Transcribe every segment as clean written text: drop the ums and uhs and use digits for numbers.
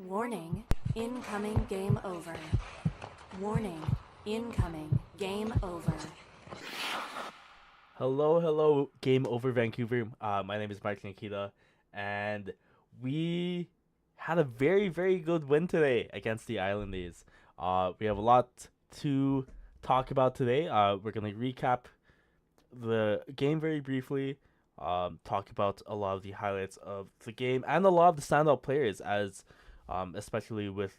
Warning, incoming game over. Warning, incoming game over. Hello, Game Over Vancouver. My name is Sianquita, and we had a very good win today against the Islanders. We have a lot to talk about today. We're gonna recap the game very briefly, talk about a lot of the highlights of the game and a lot of the standout players, as especially with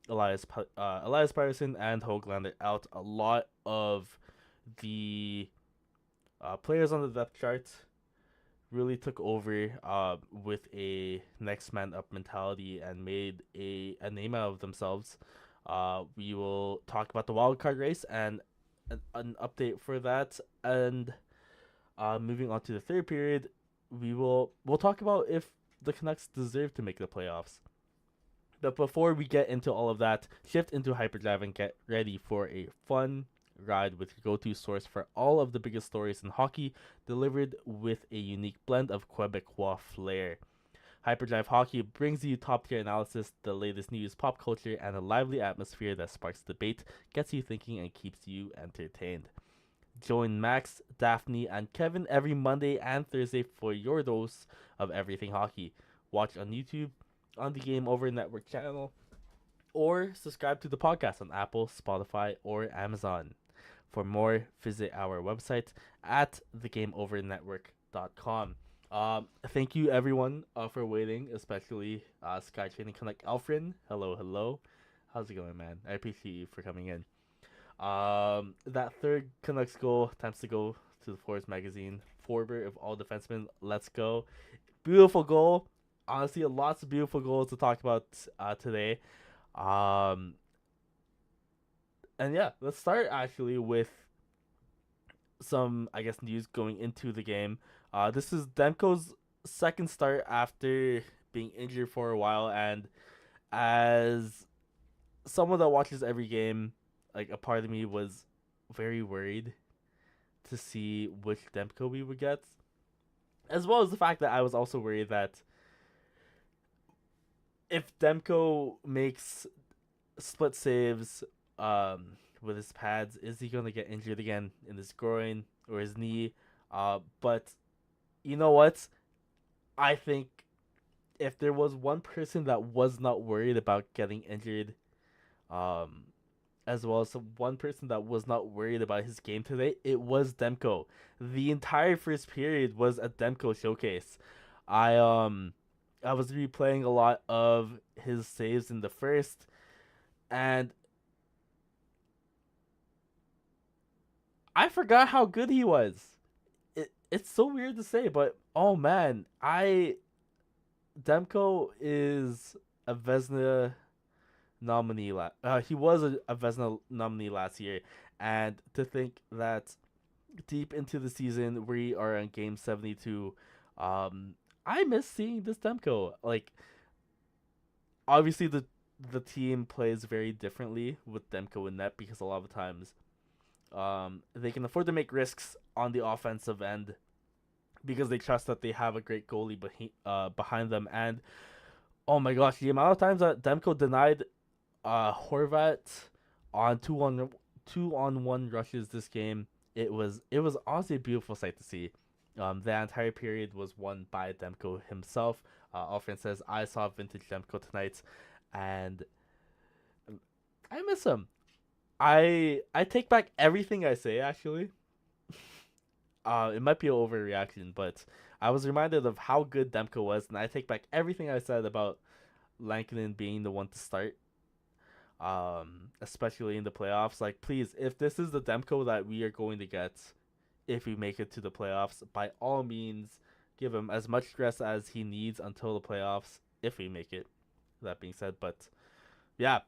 Elias Patterson and Hoglander out, a lot of the players on the depth chart really took over with a next man up mentality and made a name out of themselves. We will talk about the wild card race and an update for that, and moving on to the third period, we'll talk about if the Canucks deserve to make the playoffs. But before we get into all of that, shift into hyperdrive and get ready for a fun ride with your go-to source for all of the biggest stories in hockey, delivered with a unique blend of Quebecois flair. Hyperdrive Hockey brings you top-tier analysis, the latest news, pop culture, and a lively atmosphere that sparks debate, gets you thinking, and keeps you entertained. Join Max, Daphne, and Kevin every Monday and Thursday for your dose of everything hockey. Watch on YouTube, on the Game Over Network channel, or subscribe to the podcast on Apple, Spotify, or Amazon. For more, visit our website at thegameovernetwork.com. Thank you everyone for waiting, especially Sky Training Connect Alfred. Hello. How's it going, man? I appreciate you for coming in. That third Canucks goal, times to go to the Forest magazine. Forward of all defensemen, let's go. Beautiful goal. Honestly, lots of beautiful goals to talk about today. Um, and yeah, let's start actually with some, I guess, news going into the game. This is Demko's second start after being injured for a while, and as someone that watches every game, like, a part of me was very worried to see which Demko we would get, as well as the fact that I was also worried that if Demko makes split saves with his pads, is he gonna get injured again in his groin or his knee? But you know what? I think if there was one person that was not worried about getting injured, um, as well as one person that was not worried about his game today, it was Demko. The entire first period was a Demko showcase. I um I was replaying a lot of his saves in the first, and I forgot how good he was. It's so weird to say, but oh man, I Demko is a Vesna nominee. He was a Vesna nominee last year, and to think that deep into the season we are on game 72, I miss seeing this Demko. Like, obviously the team plays very differently with Demko in net because a lot of times they can afford to make risks on the offensive end because they trust that they have a great goalie behind them. And oh my gosh, the amount of times that Demko denied Horvat on two on one rushes this game, it was honestly a beautiful sight to see. The entire period was won by Demko himself. Alfred says, "I saw vintage Demko tonight, and I miss him." I take back everything I say. Actually, it might be an overreaction, but I was reminded of how good Demko was, and I take back everything I said about Lankinen being the one to start. Especially in the playoffs. Like, please, if this is the Demko that we are going to get, if we make it to the playoffs, by all means, give him as much stress as he needs until the playoffs, if we make it. That being said, but yeah,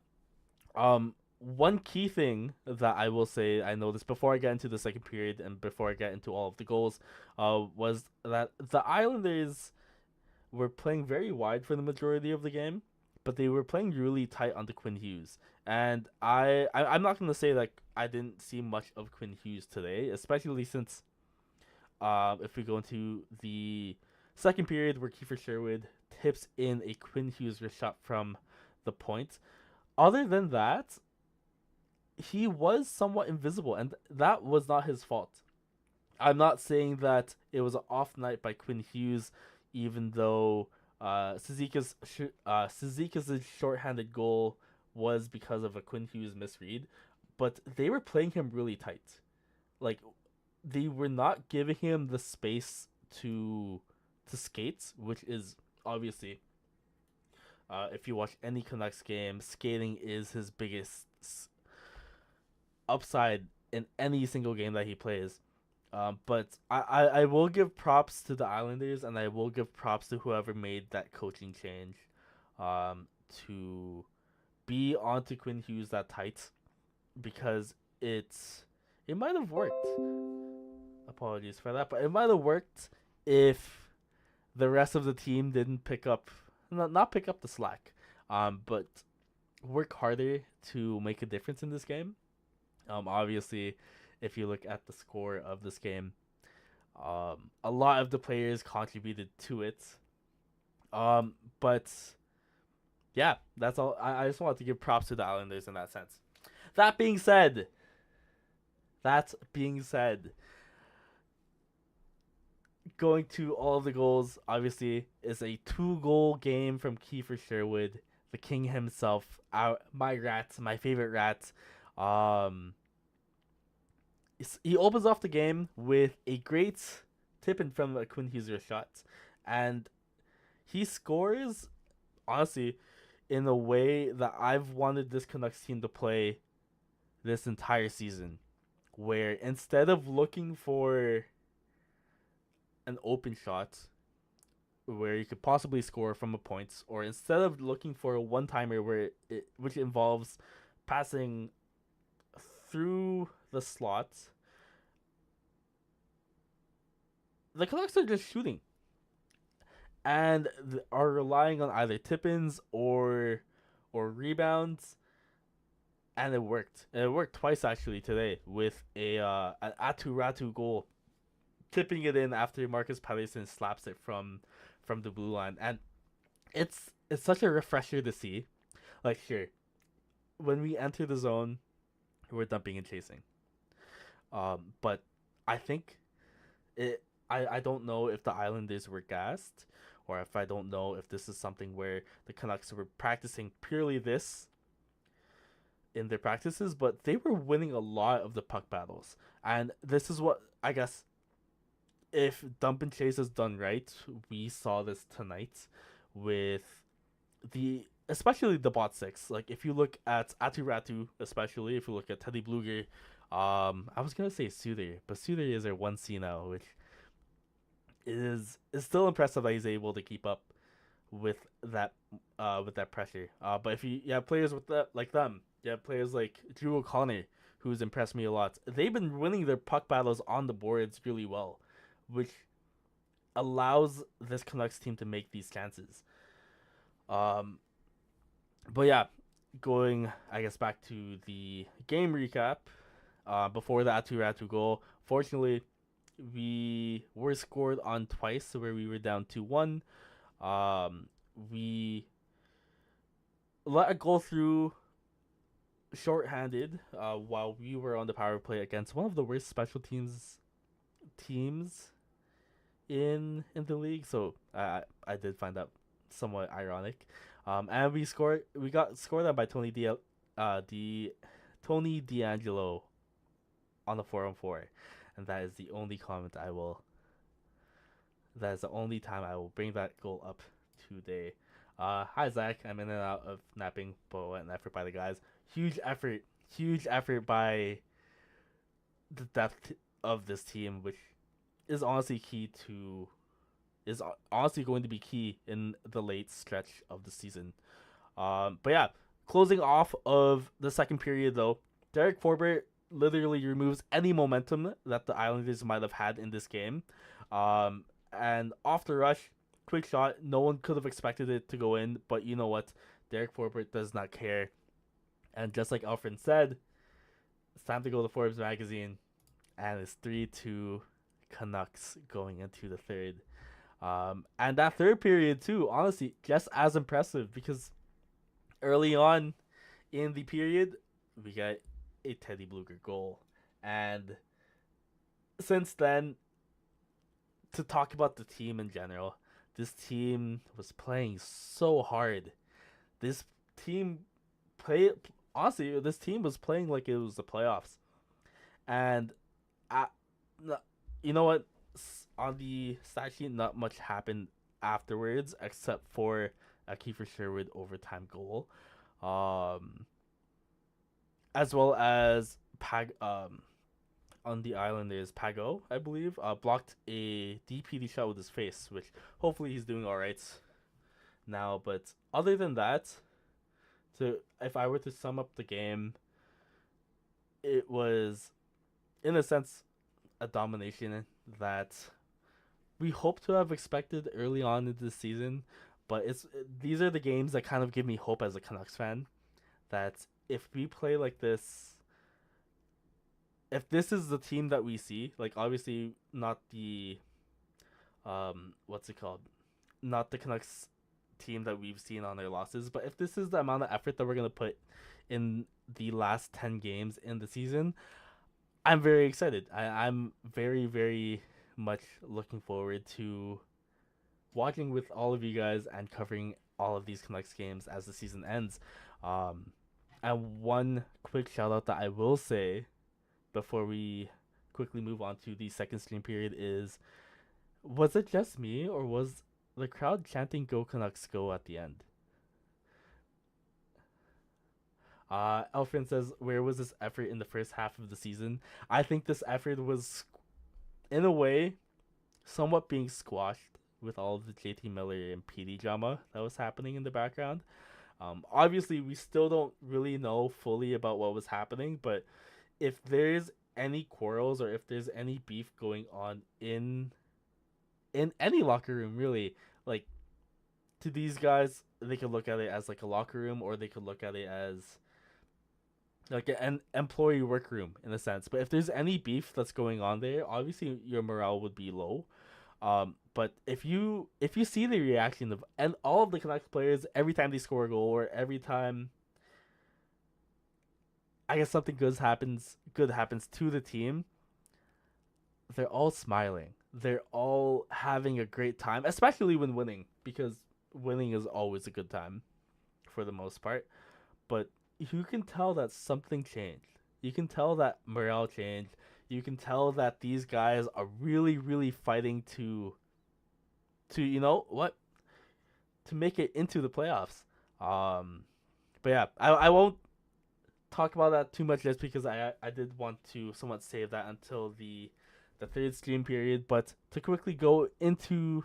one key thing that I will say I noticed before I get into the second period and before I get into all of the goals, was that the Islanders were playing very wide for the majority of the game, but they were playing really tight on the Quinn Hughes. And I'm not gonna say like I didn't see much of Quinn Hughes today, especially since if we go into the second period where Kiefer Sherwood tips in a Quinn Hughes wrist shot from the points. Other than that, he was somewhat invisible, and that was not his fault. I'm not saying that it was an off night by Quinn Hughes, even though Suzuka's shorthanded goal was because of a Quinn Hughes misread, but they were playing him really tight. Like, they were not giving him the space to skate, which is obviously, if you watch any Canucks game, skating is his biggest upside in any single game that he plays. But I will give props to the Islanders, and I will give props to whoever made that coaching change to be onto Quinn Hughes that tight, because it might have worked. Apologies for that, but it might have worked if the rest of the team didn't not pick up the slack, but work harder to make a difference in this game. Obviously, if you look at the score of this game, a lot of the players contributed to it. But yeah, that's all. I just want to give props to the Islanders in that sense. That being said, going to all of the goals, obviously, is a 2-goal game from Kiefer Sherwood, the king himself. My favorite rat. He opens off the game with a great tip in from a Quinn Hughes shot, and he scores, honestly, in a way that I've wanted this Canucks team to play this entire season, where instead of looking for an open shot where you could possibly score from a point, or instead of looking for a one-timer which involves passing through the slot, the Canucks are just shooting and are relying on either tip-ins or rebounds, and it worked. It worked twice actually today with an Atu Ratu goal, tipping it in after Marcus Patterson slaps it from the blue line, and it's such a refresher to see. Like, sure, when we enter the zone, we're dumping and chasing. But I think I don't know if the Islanders were gassed, or if I don't know if this is something where the Canucks were practicing purely this in their practices, but they were winning a lot of the puck battles. And this is what, I guess, if dump and chase is done right, we saw this tonight with especially the bot six. Like, if you look at Atu Ratu, especially if you look at Teddy Bluger, I was gonna say Suter, but Suter is our 1C now, which is still impressive that he's able to keep up with that pressure. But if you have players with that like them, you have players like Drew O'Connor, who's impressed me a lot. They've been winning their puck battles on the boards really well, which allows this Canucks team to make these chances. But yeah, going, I guess, back to the game recap. Before the Atu Ratu goal, fortunately, we were scored on twice, where we were down 2-1. We let a goal through shorthanded while we were on the power play against one of the worst special teams in the league. So I did find that somewhat ironic. And we got scored on by Tony DeAngelo on the 4-on-4, and that is the only time I will bring that goal up today. Hi Zach, I'm in and out of napping, but an effort by the guys. Huge effort by the depth of this team, which is honestly going to be key in the late stretch of the season. But yeah, closing off of the second period though, Derek Forbort literally removes any momentum that the Islanders might have had in this game. And off the rush, quick shot, no one could have expected it to go in, but you know what? Derek Forbort does not care. And just like Alfred said, it's time to go to Forbes magazine, and it's 3-2 Canucks going into the third. And that third period too, honestly, just as impressive, because Early on in the period, we got a Teddy Bluger goal. And since then, to talk about the team in general, this team was playing so hard. This team play honestly, this team was playing like it was the playoffs. And I, you know what? On the stat sheet, not much happened afterwards except for a Kiefer Sherwood overtime goal, um, as well as on the Islanders, Pago, I believe, blocked a DPD shot with his face, which hopefully he's doing all right now. But other than that, so if I were to sum up the game, it was, in a sense, a domination that we hope to have expected early on in this season. But these are the games that kind of give me hope as a Canucks fan that if we play like this, if this is the team that we see, like obviously not the what's it called, not the Canucks team that we've seen on their losses, but if this is the amount of effort that we're gonna put in the last 10 games in the season, I'm very excited. I'm very very much looking forward to watching with all of you guys and covering all of these Canucks games as the season ends. Um, and one quick shout out that I will say before we quickly move on to the second stream period is, was it just me or was the crowd chanting "Go Canucks Go" at the end? Elfrin says, "Where was this effort in the first half of the season?" I think this effort was, in a way, somewhat being squashed with all of the JT Miller and PD drama that was happening in the background. Obviously, we still don't really know fully about what was happening, but if there's any quarrels or if there's any beef going on in any locker room, really, like, to these guys, they could look at it as like a locker room, or they could look at it as like an employee workroom in a sense. But if there's any beef that's going on there, obviously your morale would be low. But if you see the reaction of and all of the Canucks players every time they score a goal or every time I guess something good happens to the team, they're all smiling. They're all having a great time, especially when winning, because winning is always a good time for the most part. But you can tell that something changed. You can tell that morale changed. You can tell that these guys are really, really fighting to you know what, to make it into the playoffs. But yeah, I won't talk about that too much just because I did want to somewhat save that until the third stream period. But to quickly go into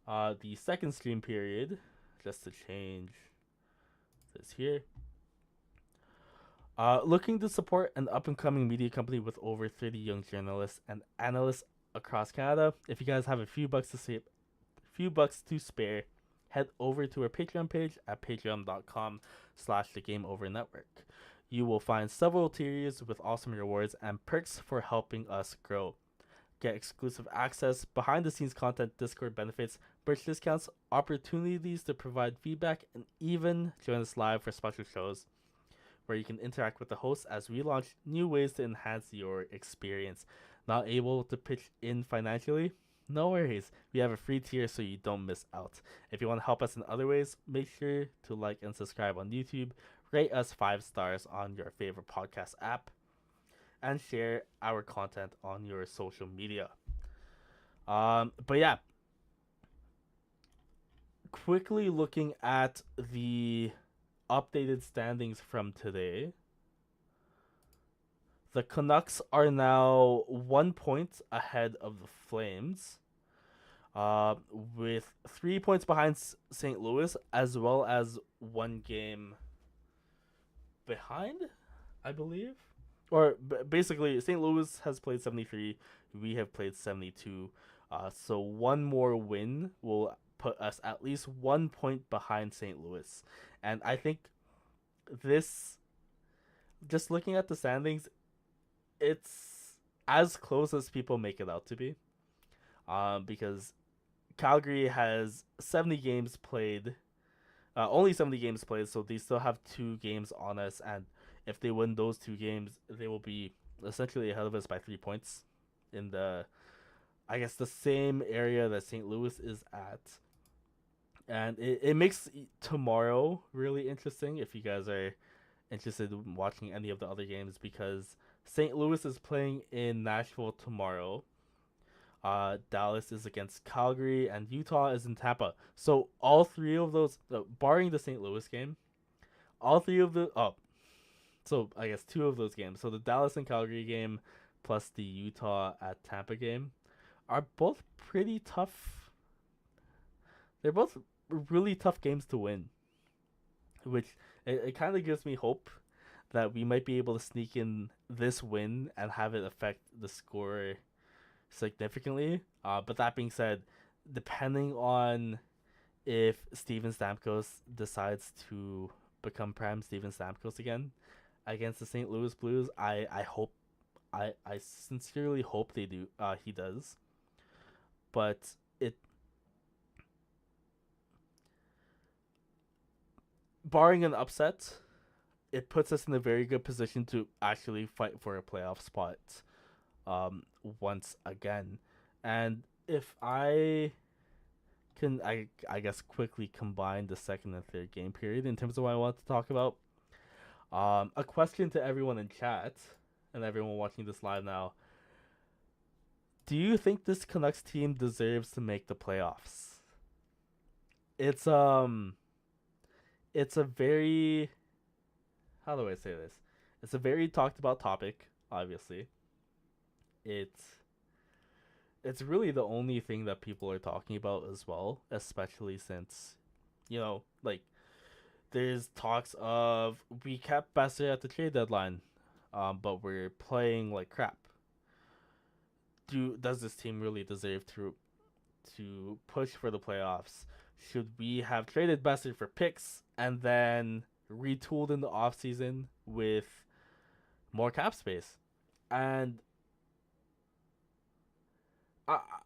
the second stream period, just to change this here. Looking to support an up and coming media company with over 30 young journalists and analysts across Canada. If you guys have a few bucks to spare, head over to our Patreon page at patreon.com/the Game Over Network. You will find several tiers with awesome rewards and perks for helping us grow. Get exclusive access, behind the scenes content, Discord benefits, merch discounts, opportunities to provide feedback, and even join us live for special shows where you can interact with the hosts as we launch new ways to enhance your experience. Not able to pitch in financially? No worries. We have a free tier so you don't miss out. If you want to help us in other ways, make sure to like and subscribe on YouTube, rate us 5 stars on your favorite podcast app, and share our content on your social media. But yeah, quickly looking at the updated standings from today. The Canucks are now 1 point ahead of the Flames, with 3 points behind St. Louis, as well as 1 game behind, I believe. Or basically, St. Louis has played 73. We have played 72. So one more win will put us at least 1 point behind St. Louis. And I think this, just looking at the standings, it's as close as people make it out to be. Because Calgary has 70 games played, only 70 games played, so they still have 2 games on us, and if they win those 2 games, they will be essentially ahead of us by 3 points in the, I guess, the same area that St. Louis is at. And it makes tomorrow really interesting if you guys are interested in watching any of the other games, because St. Louis is playing in Nashville tomorrow. Dallas is against Calgary, and Utah is in Tampa. So all 3 of those, barring the St. Louis game, all 3 of the so I guess 2 of those games. So the Dallas and Calgary game, plus the Utah at Tampa game, are both pretty tough. They're both really tough games to win, which it kind of gives me hope that we might be able to sneak in this win and have it affect the score significantly. But that being said, depending on if Steven Stamkos decides to become Prime Steven Stamkos again against the St. Louis Blues, I sincerely hope they do. He does, but it, barring an upset, it puts us in a very good position to actually fight for a playoff spot once again. And if I can, I guess, quickly combine the second and third game period in terms of what I want to talk about. A question to everyone in chat and everyone watching this live now. Do you think this Canucks team deserves to make the playoffs? It's a very, how do I say this? It's a very talked about topic, obviously. It's really the only thing that people are talking about as well, especially since, like, there's talks of we kept Besser at the trade deadline, but we're playing like crap. Does this team really deserve to push for the playoffs? Should we have traded Besser for picks and then retooled in the offseason with more cap space? And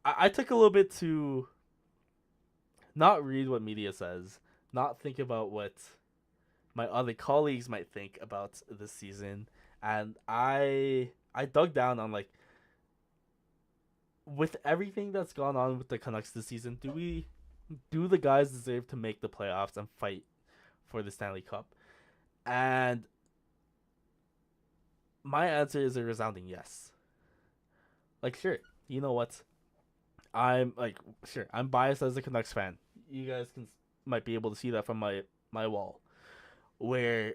I took a little bit to not read what media says, not think about what my other colleagues might think about this season, and I dug down on, like, with everything that's gone on with the Canucks this season, do the guys deserve to make the playoffs and fight for the Stanley Cup? And my answer is a resounding yes. Like, sure, you know what? I'm biased as a Canucks fan. You guys might be able to see that from my wall, where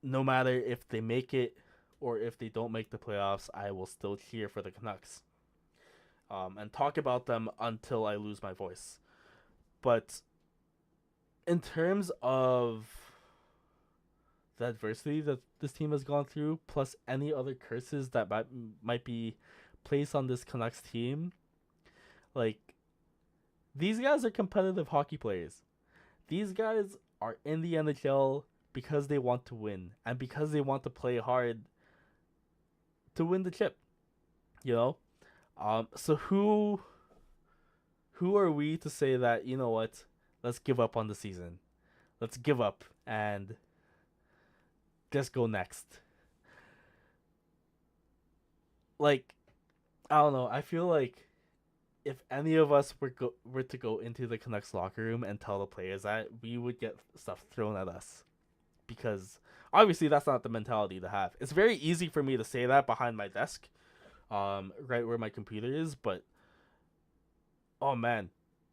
no matter if they make it or if they don't make the playoffs, I will still cheer for the Canucks, and talk about them until I lose my voice. But in terms of the adversity that this team has gone through, plus any other curses that might be placed on this Canucks team, like, these guys are competitive hockey players. These guys are in the NHL because they want to win and because they want to play hard to win the chip. So who are we to say that, you know what, let's give up on the season. Let's give up and just go next. Like, I don't know. I feel like if any of us were to go into the Canucks locker room and tell the players that, we would get stuff thrown at us, because obviously that's not the mentality to have. It's very easy for me to say that behind my desk, right where my computer is, but oh man,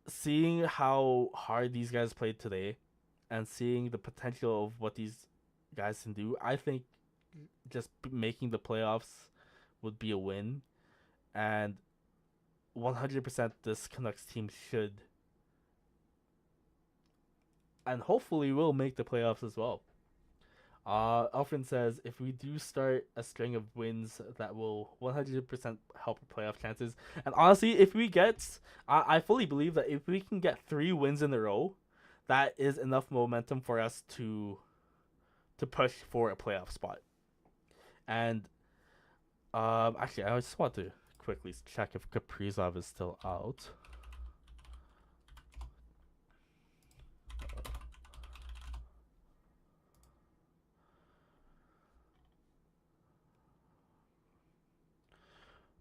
seeing how hard these guys played today and seeing the potential of what these guys can do, I think just making the playoffs would be a win. And 100% this Canucks team should and hopefully will make the playoffs as well. Alfred says, if we do start a string of wins, that will 100% help our playoff chances. And honestly, if we get, I fully believe that if we can get 3 wins in a row, that is enough momentum for us to push for a playoff spot. And actually, I just want to quickly check if Kaprizov is still out.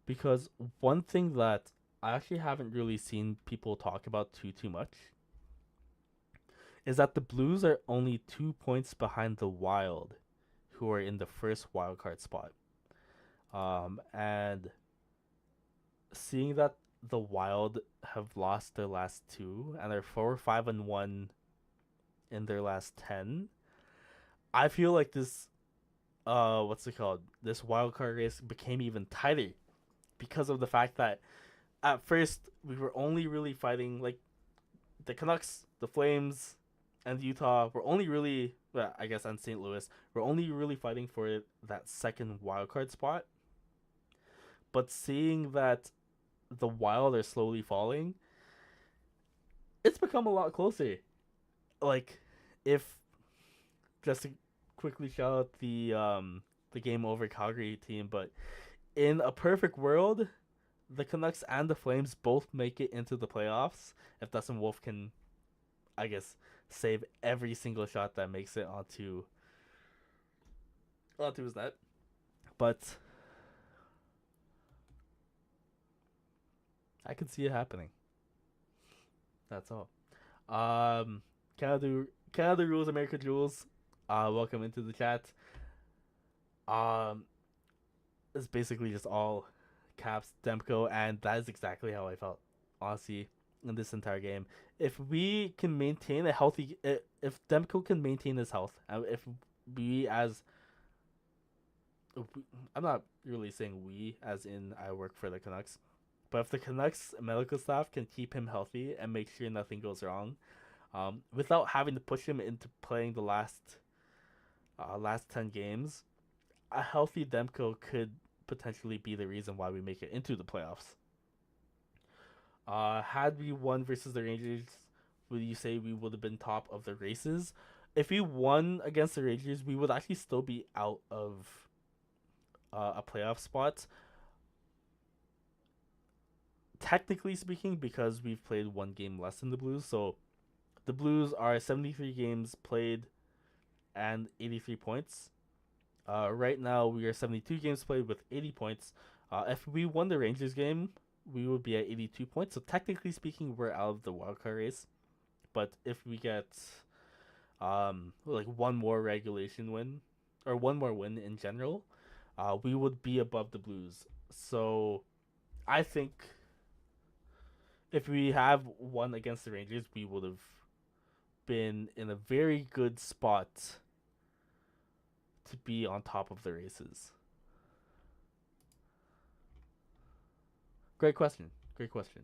because one thing that I actually haven't really seen people talk about too much is that the Blues are only 2 points behind the Wild, who are in the first wild card spot. And seeing that the Wild have lost their last two and are 4-5-1 in their last 10, I feel like this what's it called? This wild card race became even tighter because of the fact that at first we were only really fighting like the Canucks, the Flames, and Utah were only really, well, I guess, and St. Louis were only really fighting for that second wild card spot. But seeing that the Wild are slowly falling, it's become a lot closer. Like, if just to quickly shout out the Game Over Calgary team, but in a perfect world, the Canucks and the Flames both make it into the playoffs if Dustin Wolf can, I guess, save every single shot that makes it onto his net. But I can see it happening. That's all. Um, Canada rules, America rules. Welcome into the chat. Um, it's basically just all caps Demko, and that is exactly how I felt, honestly, in this entire game. If we can maintain a healthy, if Demko can maintain his health, if we as, I'm not really saying we as in I work for the Canucks, but if the Canucks medical staff can keep him healthy and make sure nothing goes wrong, without having to push him into playing the last 10 games, a healthy Demko could potentially be the reason why we make it into the playoffs. Had we won versus the Rangers, would you say we would have been top of the races? If we won against the Rangers, we would actually still be out of a playoff spot. Technically speaking, because we've played one game less than the Blues. So the Blues are 73 games played and 83 points. Right now, we are 72 games played with 80 points. If we won the Rangers game, we would be at 82 points. So technically speaking, we're out of the wildcard race. But if we get like one more regulation win or one more win in general, we would be above the Blues. So I think if we have won against the Rangers, we would have been in a very good spot to be on top of the races. Great question. Great question.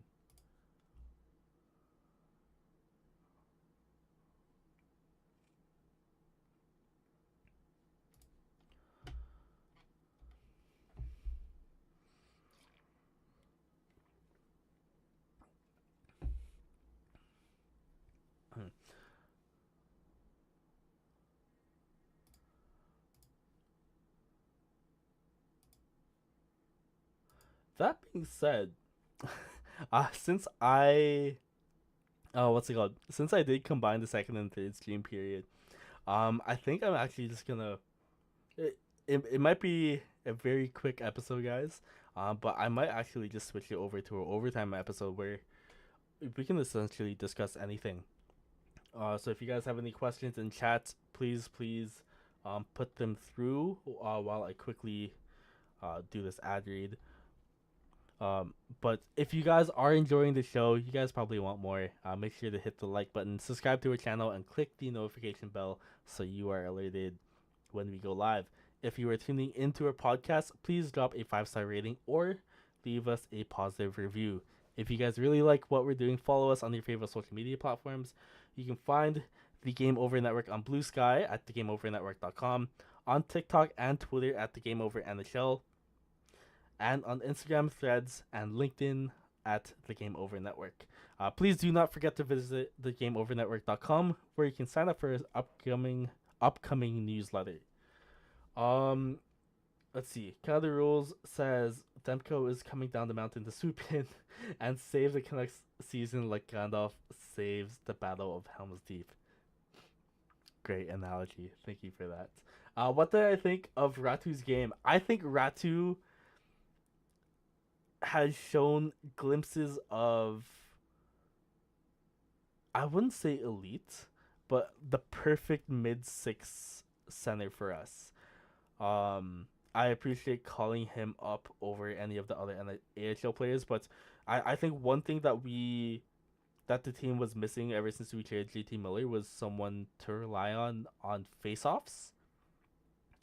That being said, since I what's it called? Since I did combine the second and third stream period, I think I'm actually just gonna. It might be a very quick episode, guys. But I might actually just switch it over to an overtime episode where we can essentially discuss anything. So if you guys have any questions in chat, please put them through while I quickly do this ad read. But if you guys are enjoying the show, you guys probably want more. Make sure to hit the like button, subscribe to our channel, and click the notification bell so you are alerted when we go live. If you are tuning into our podcast, please drop a 5-star rating or leave us a positive review. If you guys really like what we're doing, follow us on your favorite social media platforms. You can find the Game Over Network on Blue Sky at thegameovernetwork.com, on TikTok and Twitter at thegameoverNHL, and on Instagram, Threads, and LinkedIn at the Game Over Network. Please do not forget to visit thegameovernetwork.com where you can sign up for his upcoming newsletter. Let's see. Canada Rules says Demko is coming down the mountain to swoop in and save the Canucks season like Gandalf saves the Battle of Helm's Deep. Great analogy. Thank you for that. What did I think of Ratu's game? I think Ratu has shown glimpses of, I wouldn't say elite, but the perfect mid six center for us. I appreciate calling him up over any of the other AHL players, but I think one thing that the team was missing ever since we traded JT Miller was someone to rely on faceoffs,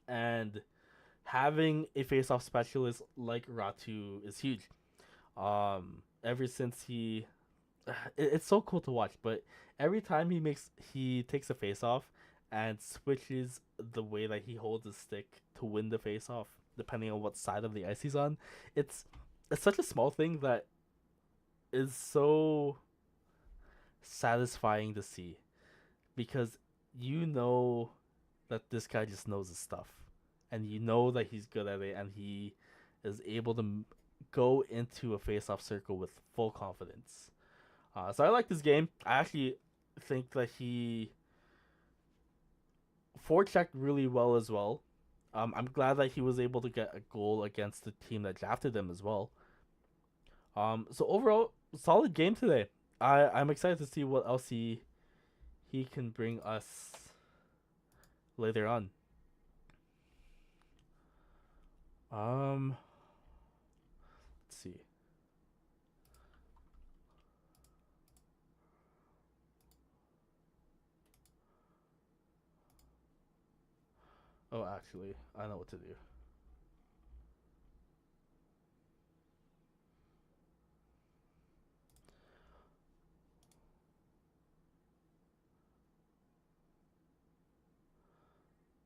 and having a faceoff specialist like Ratu is huge. Ever since it's so cool to watch, but every time he takes a face off and switches the way that he holds his stick to win the face off, depending on what side of the ice he's on, it's it's such a small thing that is so satisfying to see, because you know that this guy just knows his stuff, and you know that he's good at it, and he is able to go into a face-off circle with full confidence. So I like this game. I actually think that he forechecked really well as well. I'm glad that he was able to get a goal against the team that drafted him as well. So overall, solid game today. I'm excited to see what else he can bring us later on. Let's see. Oh, actually, I know what to do.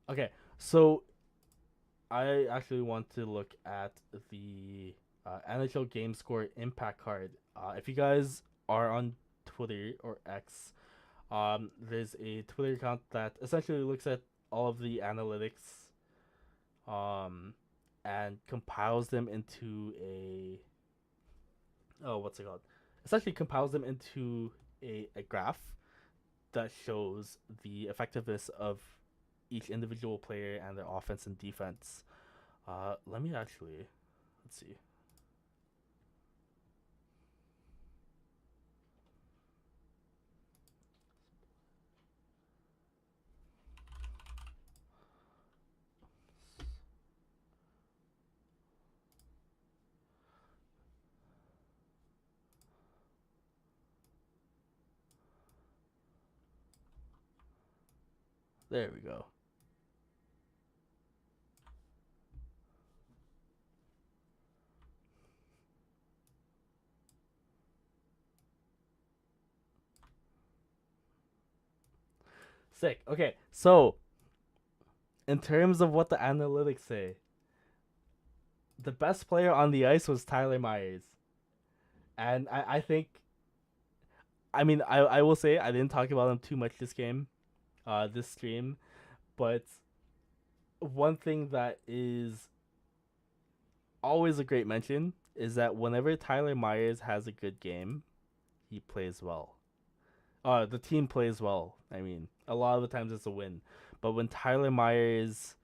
Okay, so I actually want to look at the NHL Game Score Impact card. If you guys are on Twitter or X, there's a Twitter account that essentially looks at all of the analytics, um, and compiles them into a, oh, what's it called? Essentially compiles them into a graph that shows the effectiveness of each individual player and their offense and defense. Let me actually, let's see. There we go. Sick. Okay, so in terms of what the analytics say, the best player on the ice was Tyler Myers. And I think, I mean, I will say I didn't talk about him too much this stream, but one thing that is always a great mention is that whenever Tyler Myers has a good game, he plays well. The team plays well. I mean, a lot of the times it's a win. But when Tyler Myers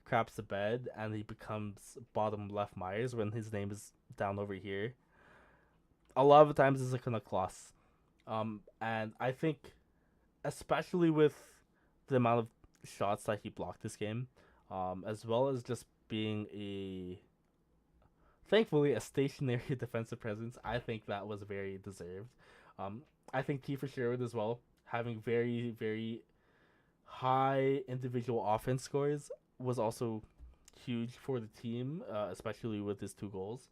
craps the bed and he becomes bottom left Myers when his name is down over here, a lot of the times it's a Canuck loss. And I think, especially with the amount of shots that he blocked this game, as well as just being thankfully a stationary defensive presence, I think that was very deserved. I think Kiefer Sherwood as well, having very, very high individual offense scores, was also huge for the team, especially with his 2 goals.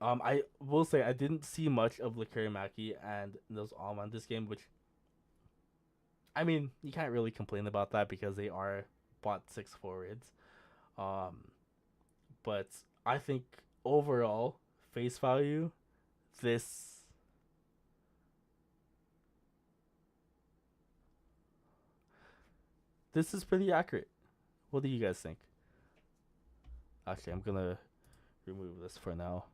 I will say I didn't see much of Lekeri and Nils Alman this game, which, I mean, you can't really complain about that because they are bought 6 forwards. Um, but I think overall face value, this this is pretty accurate. What do you guys think? Actually, I'm gonna remove this for now.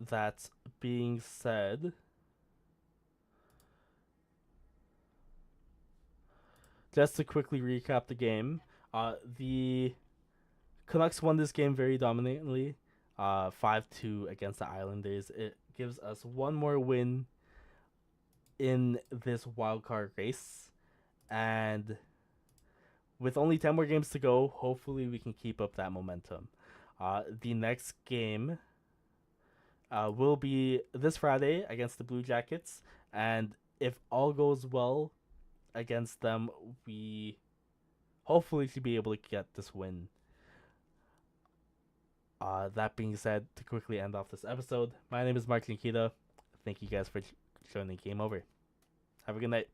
that being said, just to quickly recap the game, the Canucks won this game very dominantly, 5-2 against the Islanders. It gives us one more win in this wildcard race, and with only 10 more games to go, hopefully we can keep up that momentum. The next game will be this Friday against the Blue Jackets, and if all goes well against them, we hopefully should be able to get this win. That being said, to quickly end off this episode, my name is Mark Sianquita. Thank you guys for joining Game Over. Have a good night.